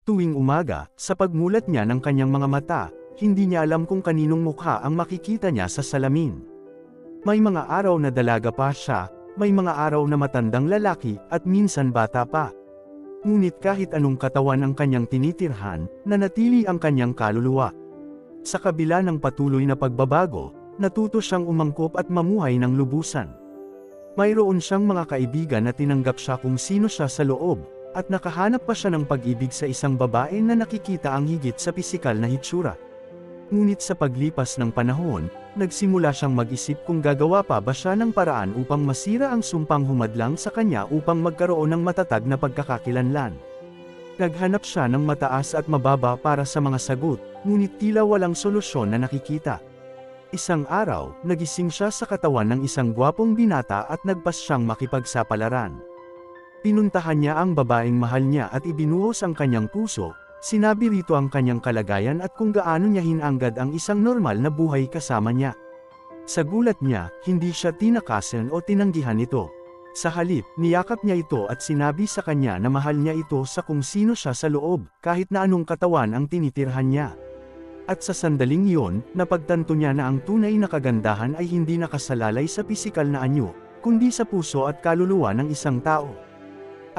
Tuwing umaga, sa pagmulat niya ng kanyang mga mata, hindi niya alam kung kaninong mukha ang makikita niya sa salamin. May mga araw na dalaga pa siya, may mga araw na matandang lalaki, at minsan bata pa. Ngunit kahit anong katawan ang kanyang tinitirhan, nanatili ang kanyang kaluluwa. Sa kabila ng patuloy na pagbabago, natuto siyang umangkop at mamuhay ng lubusan. Mayroon siyang mga kaibigan na tinanggap siya kung sino siya sa loob, at nakahanap pa siya ng pag-ibig sa isang babae na nakikita ang higit sa pisikal na hitsura. Ngunit sa paglipas ng panahon, nagsimula siyang mag-isip kung gagawa pa ba siya ng paraan upang masira ang sumpang humadlang sa kanya upang magkaroon ng matatag na pagkakakilanlan. Naghanap siya ng mataas at mababa para sa mga sagot, ngunit tila walang solusyon na nakikita. Isang araw, nagising siya sa katawan ng isang gwapong binata at nagpas siyang makipagsapalaran. Pinuntahan niya ang babaeng mahal niya at ibinuhos ang kanyang puso, sinabi rito ang kanyang kalagayan at kung gaano niya hinanggad ang isang normal na buhay kasama niya. Sa gulat niya, hindi siya tinakasan o tinanggihan ito. Sa halip, niyakap niya ito at sinabi sa kanya na mahal niya ito sa kung sino siya sa loob, kahit na anong katawan ang tinitirhan niya. At sa sandaling iyon, napagtanto niya na ang tunay na kagandahan ay hindi nakasalalay sa pisikal na anyo, kundi sa puso at kaluluwa ng isang tao.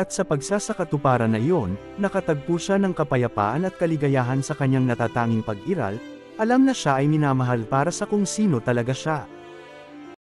At sa pagsasakatuparan na iyon, nakatagpo siya ng kapayapaan at kaligayahan sa kanyang natatanging pag-iral, alam na siya ay minamahal para sa kung sino talaga siya.